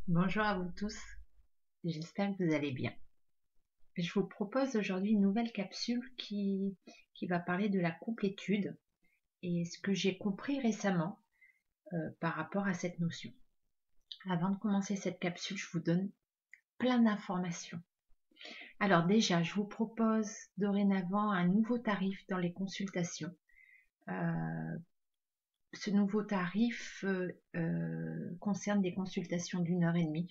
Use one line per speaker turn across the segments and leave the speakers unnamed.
Bonjour à vous tous, j'espère que vous allez bien. Je vous propose aujourd'hui une nouvelle capsule qui va parler de la complétude et ce que j'ai compris récemment par rapport à cette notion. Avant de commencer cette capsule, je vous donne plein d'informations. Alors déjà, je vous propose dorénavant un nouveau tarif dans les consultations. Ce nouveau tarif concerne des consultations d'1 h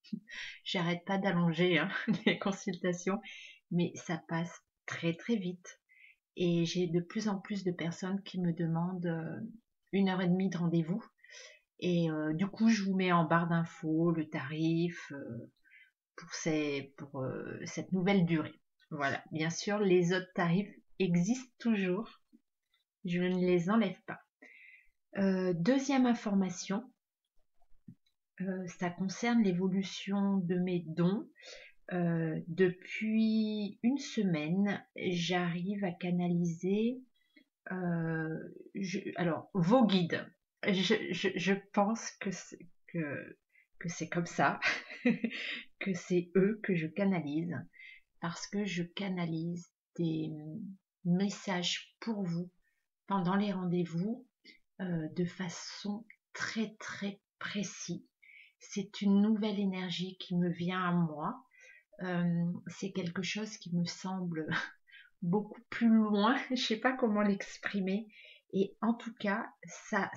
30. J'arrête pas d'allonger les consultations, mais ça passe très très vite. Et j'ai de plus en plus de personnes qui me demandent 1 h 30 de rendez-vous. Et du coup, je vous mets en barre d'infos le tarif pour cette nouvelle durée. Voilà, bien sûr, les autres tarifs existent toujours. Je ne les enlève pas. Deuxième information, ça concerne l'évolution de mes dons. Depuis une semaine, j'arrive à canaliser alors vos guides. Je pense que c'est comme ça, que c'est eux que je canalise, parce que je canalise des messages pour vous pendant les rendez-vous de façon très très précise. C'est une nouvelle énergie qui me vient à moi. C'est quelque chose qui me semble beaucoup plus loin, je ne sais pas comment l'exprimer. Et en tout cas, ça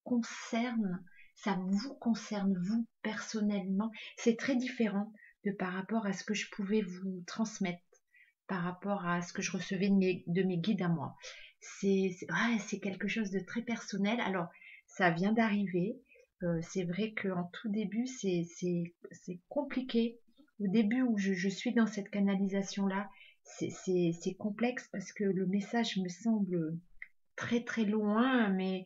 vous concerne vous personnellement. C'est très différent de par rapport à ce que je pouvais vous transmettre, par rapport à ce que je recevais de mes guides à moi. Ouais, c'est quelque chose de très personnel. Alors, ça vient d'arriver. C'est vrai qu'en tout début, c'est compliqué. Au début où je suis dans cette canalisation-là, c'est complexe parce que le message me semble très très loin, mais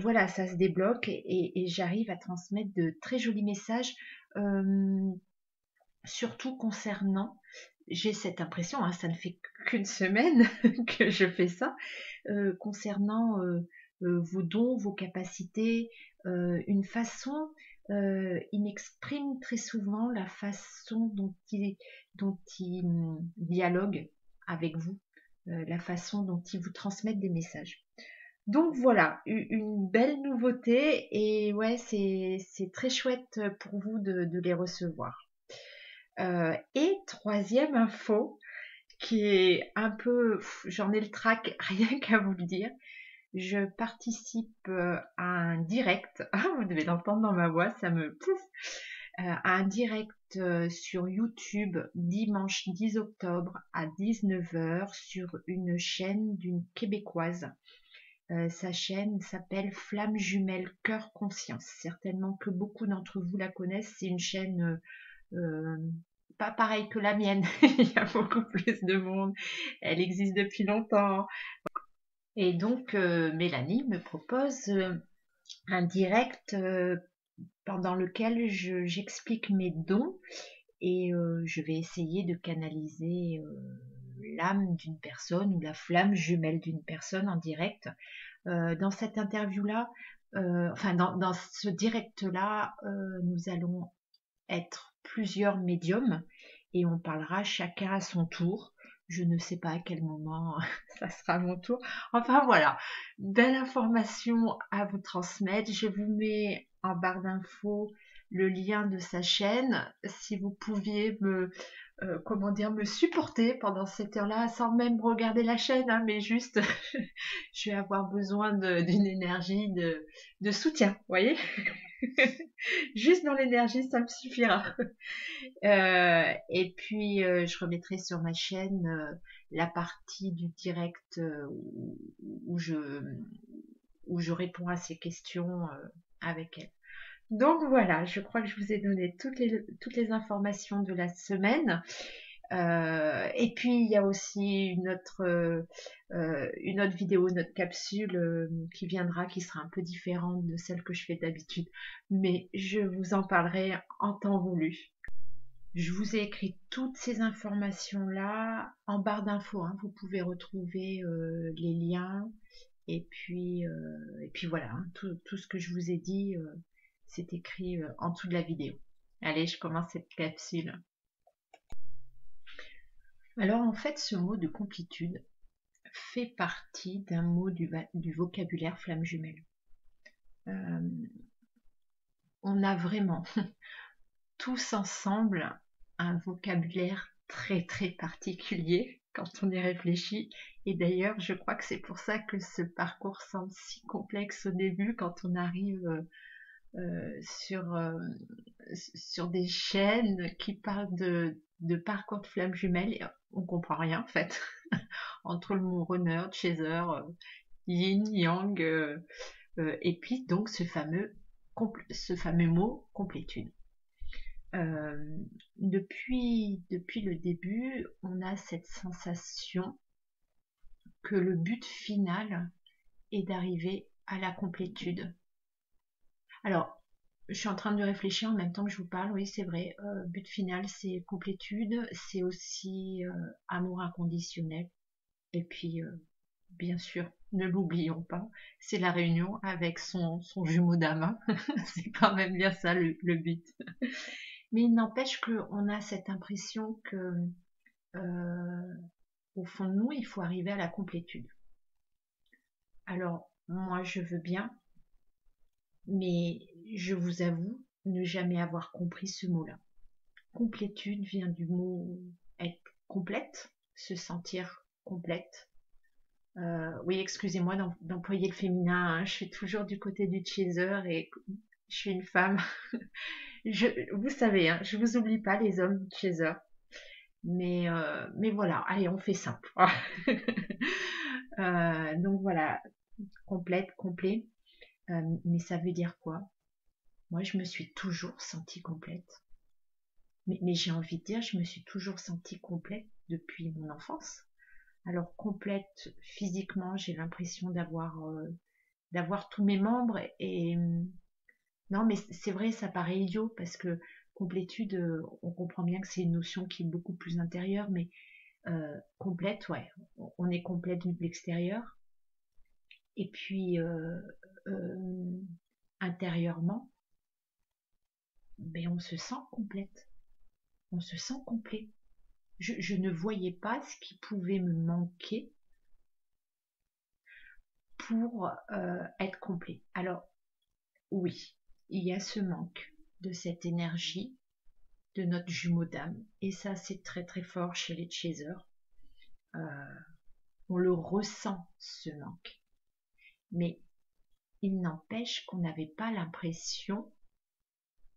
voilà, ça se débloque et j'arrive à transmettre de très jolis messages, euh, surtout concernant, j'ai cette impression, hein, ça ne fait qu'une semaine que je fais ça, concernant vos dons, vos capacités, une façon, il m'exprime très souvent la façon dont il dialogue avec vous, la façon dont il vous transmettent des messages. Donc voilà, une belle nouveauté et ouais, c'est très chouette pour vous de les recevoir. Et troisième info, qui est un peu, j'en ai le trac, rien qu'à vous le dire. Je participe à un direct, vous devez l'entendre dans ma voix, ça me pouf, à un direct sur YouTube dimanche 10 octobre à 19 h sur une chaîne d'une Québécoise. Sa chaîne s'appelle Flamme Jumelle Cœur Conscience. Certainement que beaucoup d'entre vous la connaissent. C'est une chaîne pas pareille que la mienne. Il y a beaucoup plus de monde. Elle existe depuis longtemps. Et donc, Mélanie me propose un direct pendant lequel j'explique mes dons et je vais essayer de canaliser l'âme d'une personne ou la flamme jumelle d'une personne en direct. Dans cette interview-là, enfin dans ce direct-là, nous allons être plusieurs médiums et on parlera chacun à son tour. Je ne sais pas à quel moment ça sera mon tour. Enfin voilà, belle information à vous transmettre. Je vous mets en barre d'infos le lien de sa chaîne. Si vous pouviez comment dire, me supporter pendant cette heure-là, sans même regarder la chaîne, hein, mais juste, je vais avoir besoin d'une énergie de soutien, vous voyez. Juste dans l'énergie, ça me suffira. Et puis, je remettrai sur ma chaîne la partie du direct où où je réponds à ces questions avec elle. Donc voilà, je crois que je vous ai donné toutes les informations de la semaine. Et puis il y a aussi une autre vidéo, une autre capsule qui viendra, qui sera un peu différente de celle que je fais d'habitude. Mais je vous en parlerai en temps voulu. Je vous ai écrit toutes ces informations-là en barre d'infos, hein. Vous pouvez retrouver les liens et puis voilà, hein, tout ce que je vous ai dit, c'est écrit en dessous de la vidéo. Allez, je commence cette capsule. Alors en fait, ce mot de complétude fait partie d'un mot du vocabulaire flamme jumelle. On a vraiment tous ensemble un vocabulaire très très particulier quand on y réfléchit. Et d'ailleurs, je crois que c'est pour ça que ce parcours semble si complexe au début quand on arrive sur des chaînes qui parlent de parcours de flamme jumelle. Et on comprend rien en fait entre le mot runner, chaser, yin, yang, et puis donc ce fameux mot complétude. Depuis le début, on a cette sensation que le but final est d'arriver à la complétude. Alors, je suis en train de réfléchir en même temps que je vous parle, oui c'est vrai, but final c'est complétude, c'est aussi amour inconditionnel, et puis bien sûr, ne l'oublions pas, c'est la réunion avec son jumeau d'âme, c'est quand même bien ça le but. Mais il n'empêche qu'on a cette impression que, au fond de nous, il faut arriver à la complétude. Alors, moi, je veux bien, mais je vous avoue ne jamais avoir compris ce mot-là. Complétude vient du mot être complète, se sentir complète. Oui, excusez-moi d'employer le féminin, hein, je suis toujours du côté du chaser et je suis une femme. Vous savez, hein, je vous oublie pas les hommes chaser. Mais voilà, allez, on fait simple. Donc voilà, complète, complet. Mais ça veut dire quoi? Moi, je me suis toujours sentie complète. Mais j'ai envie de dire, je me suis toujours sentie complète depuis mon enfance. Alors complète physiquement, j'ai l'impression d'avoir tous mes membres et non, mais c'est vrai, ça paraît idiot parce que complétude, on comprend bien que c'est une notion qui est beaucoup plus intérieure, mais complète, ouais, on est complète de l'extérieur. Et puis euh, intérieurement, ben, on se sent complète, on se sent complet. Je ne voyais pas ce qui pouvait me manquer pour être complet. Alors oui, il y a ce manque de cette énergie de notre jumeau d'âme, et ça c'est très très fort chez les chasers. On le ressent ce manque, mais il n'empêche qu'on n'avait pas l'impression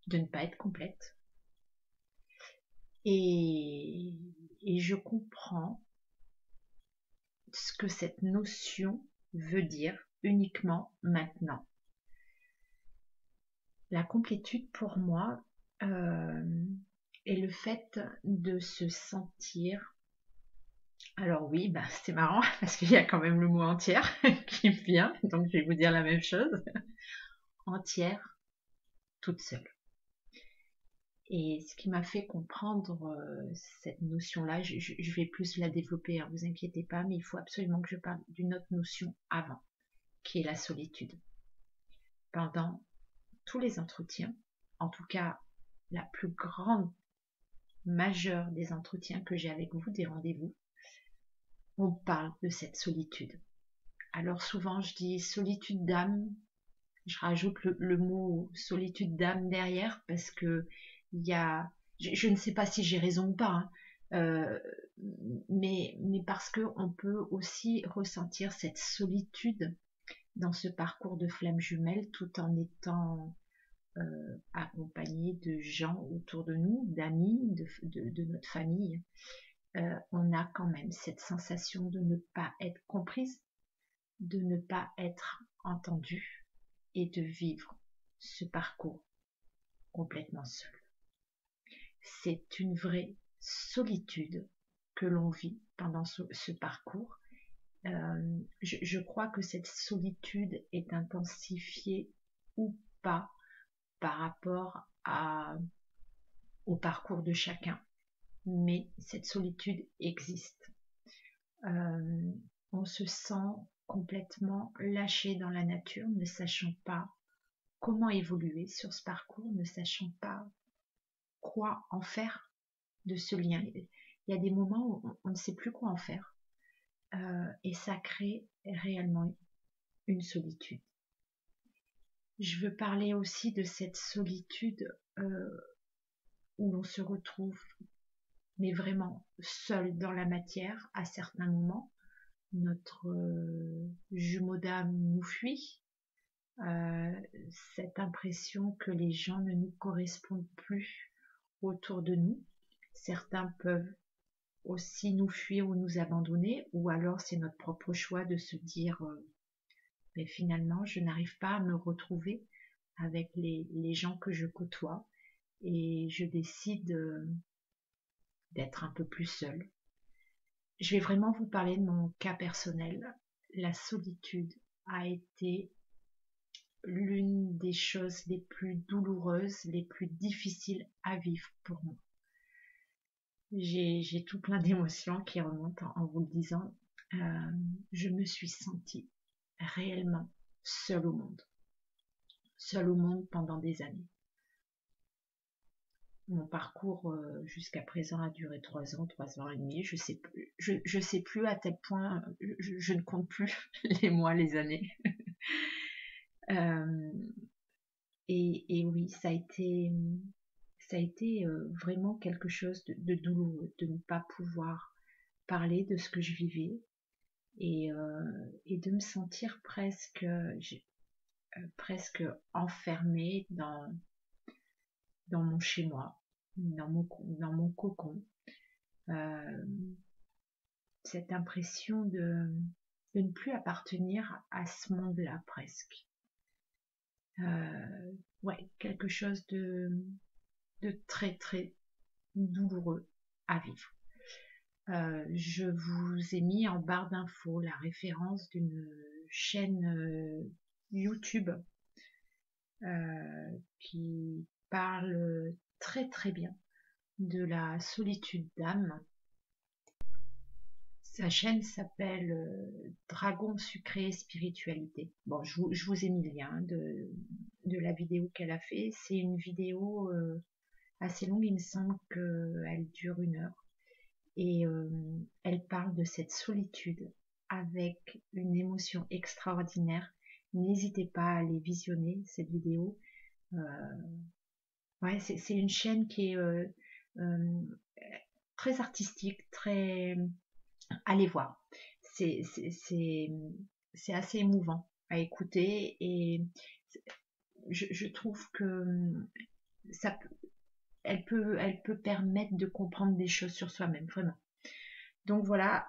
de ne pas être complète. Et je comprends ce que cette notion veut dire uniquement maintenant. La complétude pour moi est le fait de se sentir. Alors oui, bah, c'est marrant parce qu'il y a quand même le mot entière qui me vient, donc je vais vous dire la même chose. Entière, toute seule. Et ce qui m'a fait comprendre cette notion-là, je vais plus la développer, hein, vous inquiétez pas, mais il faut absolument que je parle d'une autre notion avant, qui est la solitude. Pendant tous les entretiens, en tout cas la plus grande majeure des entretiens que j'ai avec vous, des rendez-vous, on parle de cette solitude. Alors souvent je dis solitude d'âme, je rajoute le mot solitude d'âme derrière parce que il y a, je ne sais pas si j'ai raison ou pas, hein, mais parce que on peut aussi ressentir cette solitude dans ce parcours de flamme jumelle tout en étant accompagné de gens autour de nous, d'amis, de notre famille. On a quand même cette sensation de ne pas être comprise, de ne pas être entendue et de vivre ce parcours complètement seul. C'est une vraie solitude que l'on vit pendant ce parcours. Je crois que cette solitude est intensifiée ou pas par rapport au parcours de chacun, mais cette solitude existe. On se sent complètement lâché dans la nature, ne sachant pas comment évoluer sur ce parcours, ne sachant pas quoi en faire de ce lien. Il y a des moments où on ne sait plus quoi en faire. Et ça crée réellement une solitude. Je veux parler aussi de cette solitude où l'on se retrouve, mais vraiment seul dans la matière à certains moments. Notre jumeau d'âme nous fuit. Cette impression que les gens ne nous correspondent plus autour de nous. Certains peuvent aussi nous fuir ou nous abandonner, ou alors c'est notre propre choix de se dire mais finalement je n'arrive pas à me retrouver avec les gens que je côtoie et je décide d'être un peu plus seule. Je vais vraiment vous parler de mon cas personnel. La solitude a été l'une des choses les plus douloureuses, les plus difficiles à vivre pour moi. J'ai tout plein d'émotions qui remontent en vous le disant. Je me suis sentie réellement seule au monde. Seule au monde pendant des années. Mon parcours jusqu'à présent a duré 3 ans et demi. Je sais plus à tel point, je ne compte plus les mois, les années. Et oui, ça a été vraiment quelque chose de douloureux de ne pas pouvoir parler de ce que je vivais et de me sentir presque enfermée dans mon chez-moi, dans mon cocon. Cette impression de ne plus appartenir à ce monde-là presque. Ouais, quelque chose de très très douloureux à vivre. Je vous ai mis en barre d'infos la référence d'une chaîne YouTube qui parle très très bien de la solitude d'âme. Sa chaîne s'appelle Dragon Sucré Spiritualité. Bon, je vous ai mis le lien de la vidéo qu'elle a fait. C'est une vidéo assez longue, il me semble qu'elle dure 1 heure. Et elle parle de cette solitude avec une émotion extraordinaire. N'hésitez pas à aller visionner cette vidéo. Ouais, c'est une chaîne qui est très artistique, très... Allez voir. C'est assez émouvant à écouter et je trouve que ça, elle peut permettre de comprendre des choses sur soi-même, vraiment. Donc voilà,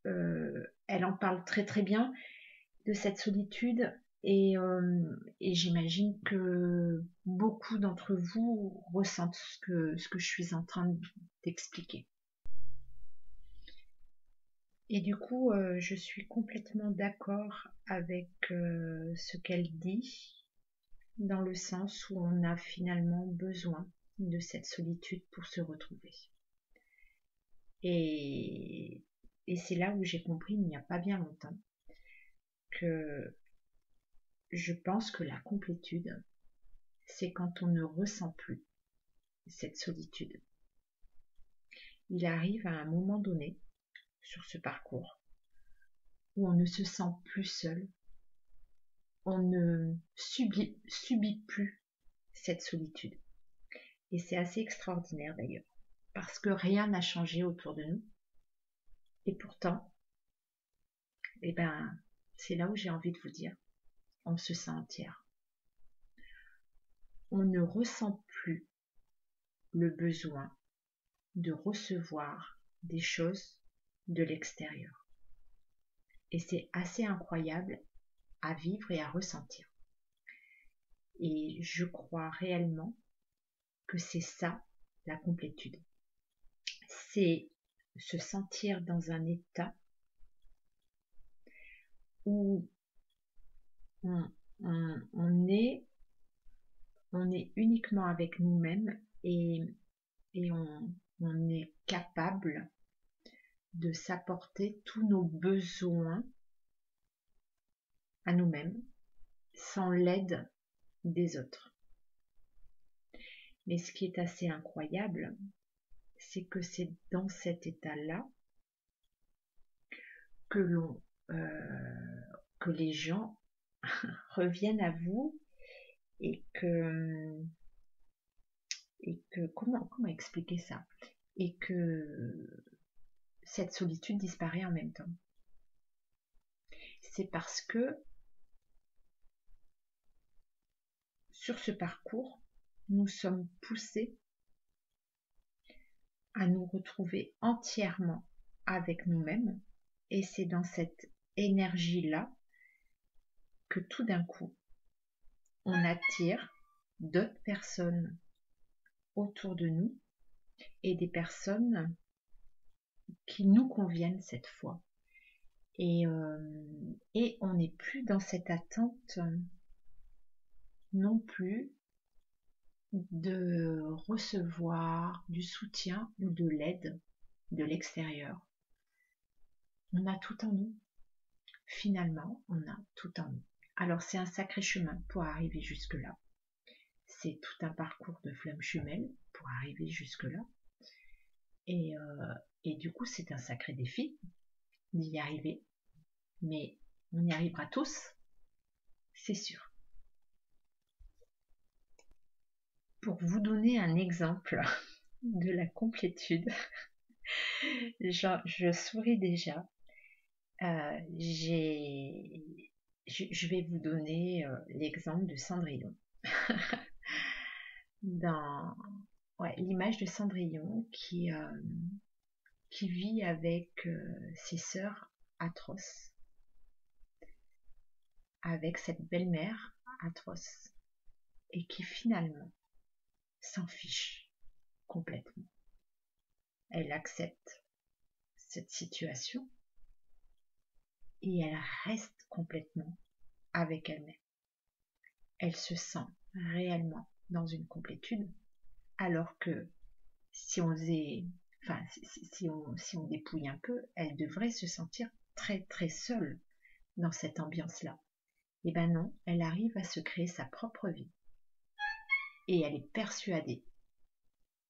elle en parle très très bien de cette solitude et j'imagine que beaucoup d'entre vous ressentent ce que je suis en train d'expliquer. Et du coup, je suis complètement d'accord avec ce qu'elle dit, dans le sens où on a finalement besoin de cette solitude pour se retrouver. Et c'est là où j'ai compris, il n'y a pas bien longtemps, que je pense que la complétude, c'est quand on ne ressent plus cette solitude. Il arrive à un moment donné, sur ce parcours, où on ne se sent plus seul, on ne subit plus cette solitude. Et c'est assez extraordinaire d'ailleurs, parce que rien n'a changé autour de nous. Et pourtant, eh ben, c'est là où j'ai envie de vous dire, on se sent entière. On ne ressent plus le besoin de recevoir des choses de l'extérieur. Et c'est assez incroyable à vivre et à ressentir. Et je crois réellement que c'est ça la complétude. C'est se sentir dans un état où on est uniquement avec nous-mêmes et on est capable de s'apporter tous nos besoins à nous-mêmes sans l'aide des autres. Mais ce qui est assez incroyable, c'est que c'est dans cet état-là que que les gens reviennent à vous et que comment expliquer ça, et que cette solitude disparaît en même temps. C'est parce que sur ce parcours, nous sommes poussés à nous retrouver entièrement avec nous-mêmes, et c'est dans cette énergie-là que tout d'un coup, on attire d'autres personnes autour de nous et des personnes qui nous conviennent cette fois. Et on n'est plus dans cette attente non plus de recevoir du soutien ou de l'aide de l'extérieur. On a tout en nous. Finalement, on a tout en nous. Alors c'est un sacré chemin pour arriver jusque-là. C'est tout un parcours de flamme jumelle pour arriver jusque-là. Et du coup, c'est un sacré défi d'y arriver. Mais on y arrivera tous, c'est sûr. Pour vous donner un exemple de la complétude, je souris déjà. Je vais vous donner l'exemple de Cendrillon. Dans l'image de Cendrillon qui vit avec ses sœurs atroces, avec cette belle-mère atroce, et qui finalement s'en fiche complètement. Elle accepte cette situation et elle reste complètement avec elle-même. Elle se sent réellement dans une complétude, alors que si on dépouille un peu, elle devrait se sentir très très seule dans cette ambiance-là. Et ben non, elle arrive à se créer sa propre vie. Et elle est persuadée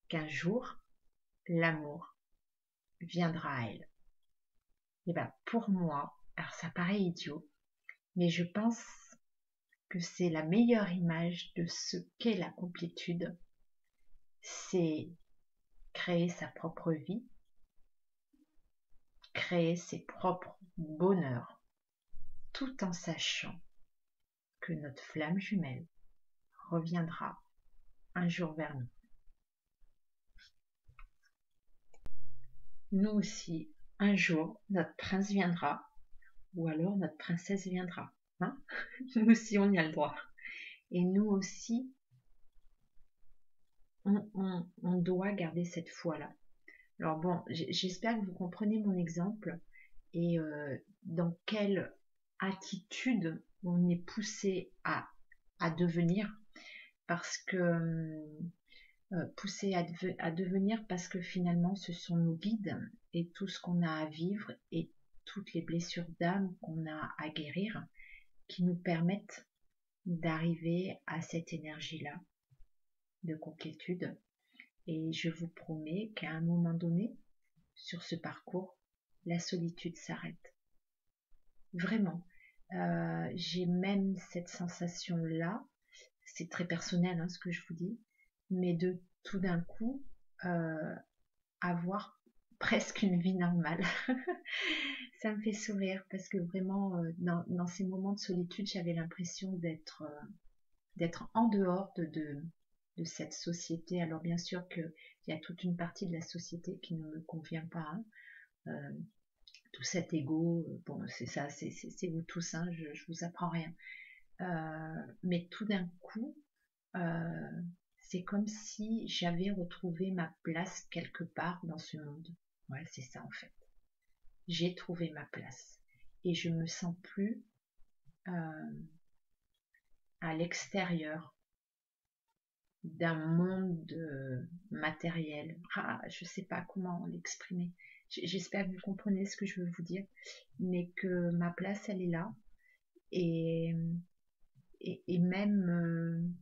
qu'un jour, l'amour viendra à elle. Et ben pour moi, alors ça paraît idiot, mais je pense que c'est la meilleure image de ce qu'est la complétude. C'est créer sa propre vie, créer ses propres bonheurs, tout en sachant que notre flamme jumelle reviendra un jour vers nous. Nous aussi, un jour, notre prince viendra, ou alors notre princesse viendra. Hein, nous aussi, on y a le droit. Et nous aussi, on doit garder cette foi-là. Alors bon, j'espère que vous comprenez mon exemple et dans quelle attitude on est poussé à devenir, parce que poussé à devenir parce que finalement ce sont nos guides et tout ce qu'on a à vivre et toutes les blessures d'âme qu'on a à guérir qui nous permettent d'arriver à cette énergie-là de complétude. Et je vous promets qu'à un moment donné, sur ce parcours, la solitude s'arrête. Vraiment. J'ai même cette sensation-là, c'est très personnel hein, ce que je vous dis, mais de tout d'un coup avoir presque une vie normale. Ça me fait sourire parce que vraiment, dans ces moments de solitude, j'avais l'impression d'être en dehors de cette société. Alors bien sûr qu'il y a toute une partie de la société qui ne me convient pas. Hein. Tout cet ego, bon c'est ça, c'est vous tous, hein, je vous apprends rien. Mais tout d'un coup, c'est comme si j'avais retrouvé ma place quelque part dans ce monde. Ouais, c'est ça en fait. J'ai trouvé ma place et je me sens plus à l'extérieur d'un monde matériel. Ah, je sais pas comment l'exprimer. J'espère que vous comprenez ce que je veux vous dire, mais que ma place elle est là et et même,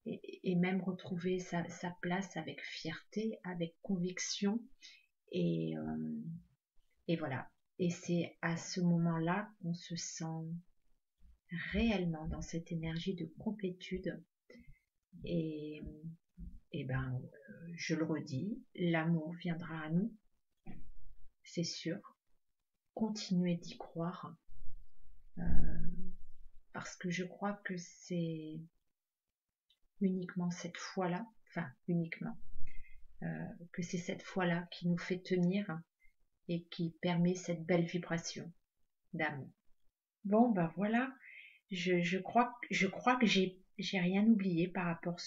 et même retrouver sa place avec fierté, avec conviction. Et, et voilà. Et c'est à ce moment-là qu'on se sent réellement dans cette énergie de complétude. Et, et ben, je le redis, l'amour viendra à nous, c'est sûr. Continuez d'y croire, euh, parce que je crois que c'est uniquement cette fois-là, enfin uniquement, que c'est cette fois-là qui nous fait tenir et qui permet cette belle vibration d'amour. Bon, ben voilà, je crois que j'ai rien oublié par rapport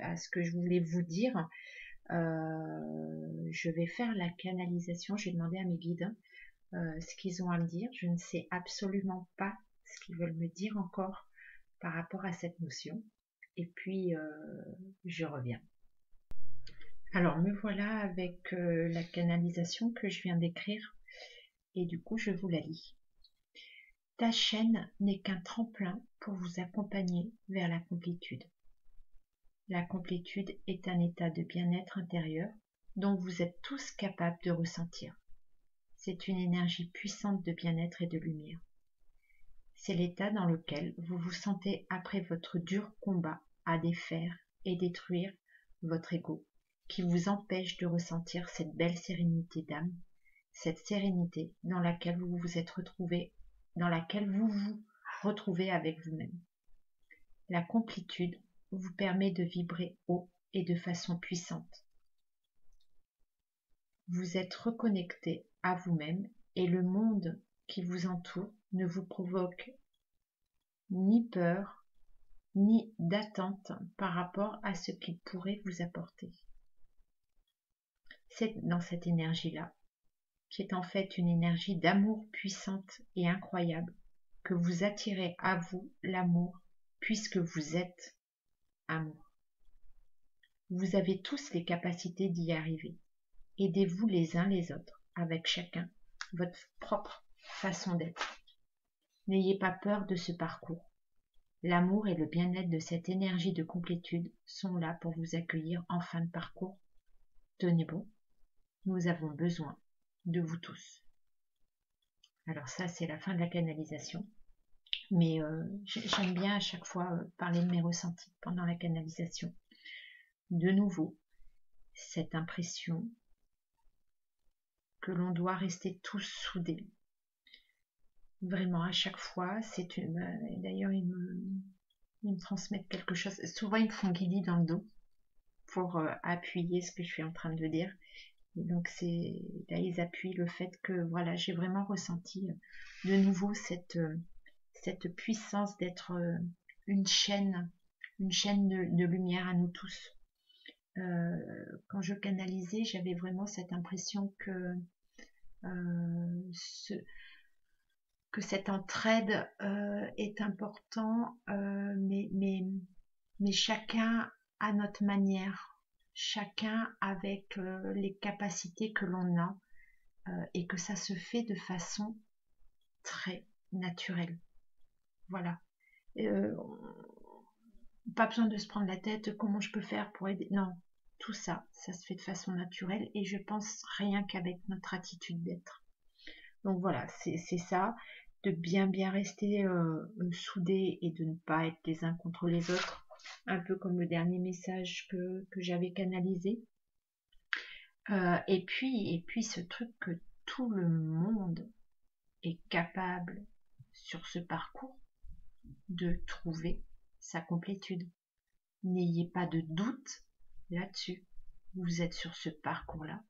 à ce que je voulais vous dire. Je vais faire la canalisation, j'ai demandé à mes guides ce qu'ils ont à me dire. Je ne sais absolument pas ce qu'ils veulent me dire encore par rapport à cette notion. Et puis, je reviens. Alors, me voilà avec la canalisation que je viens d'écrire. Et du coup, je vous la lis. Ta chaîne n'est qu'un tremplin pour vous accompagner vers la complétude. La complétude est un état de bien-être intérieur dont vous êtes tous capables de ressentir. C'est une énergie puissante de bien-être et de lumière. C'est l'état dans lequel vous vous sentez après votre dur combat à défaire et détruire votre ego, qui vous empêche de ressentir cette belle sérénité d'âme, cette sérénité dans laquelle vous vous êtes retrouvé, dans laquelle vous vous retrouvez avec vous-même. La complétude vous permet de vibrer haut et de façon puissante. Vous êtes reconnecté à vous-même et le monde qui vous entoure ne vous provoque ni peur, ni d'attente par rapport à ce qu'il pourrait vous apporter. C'est dans cette énergie-là, qui est en fait une énergie d'amour puissante et incroyable, que vous attirez à vous l'amour, puisque vous êtes amour. Vous avez tous les capacités d'y arriver. Aidez-vous les uns les autres, avec chacun votre propre façon d'être. N'ayez pas peur de ce parcours. L'amour et le bien-être de cette énergie de complétude sont là pour vous accueillir en fin de parcours. Tenez bon, nous avons besoin de vous tous. Alors ça, c'est la fin de la canalisation. Mais j'aime bien à chaque fois parler de mes ressentis pendant la canalisation. De nouveau, cette impression que l'on doit rester tous soudés. Vraiment, à chaque fois, c'est une... D'ailleurs, ils me transmettent quelque chose. Souvent, ils me font guider dans le dos pour appuyer ce que je suis en train de dire. Et donc, là, ils appuient le fait que, voilà, j'ai vraiment ressenti de nouveau cette puissance d'être une chaîne de lumière à nous tous. Quand je canalisais, j'avais vraiment cette impression que cette entraide est important, mais chacun à notre manière, chacun avec les capacités que l'on a, et que ça se fait de façon très naturelle. Voilà. Pas besoin de se prendre la tête, comment je peux faire pour aider. Non, tout ça, ça se fait de façon naturelle et je pense rien qu'avec notre attitude d'être. Donc voilà, c'est ça, de bien rester soudés et de ne pas être les uns contre les autres, un peu comme le dernier message que j'avais canalisé. Et puis ce truc que tout le monde est capable sur ce parcours de trouver sa complétude. N'ayez pas de doute là-dessus. Vous êtes sur ce parcours-là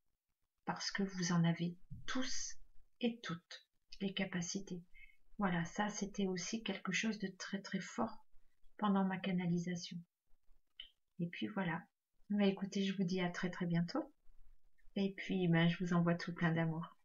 parce que vous en avez tous et toutes les capacités. Voilà, ça c'était aussi quelque chose de très très fort pendant ma canalisation. Et puis voilà. Écoutez, je vous dis à très très bientôt. Et puis je vous envoie tout plein d'amour.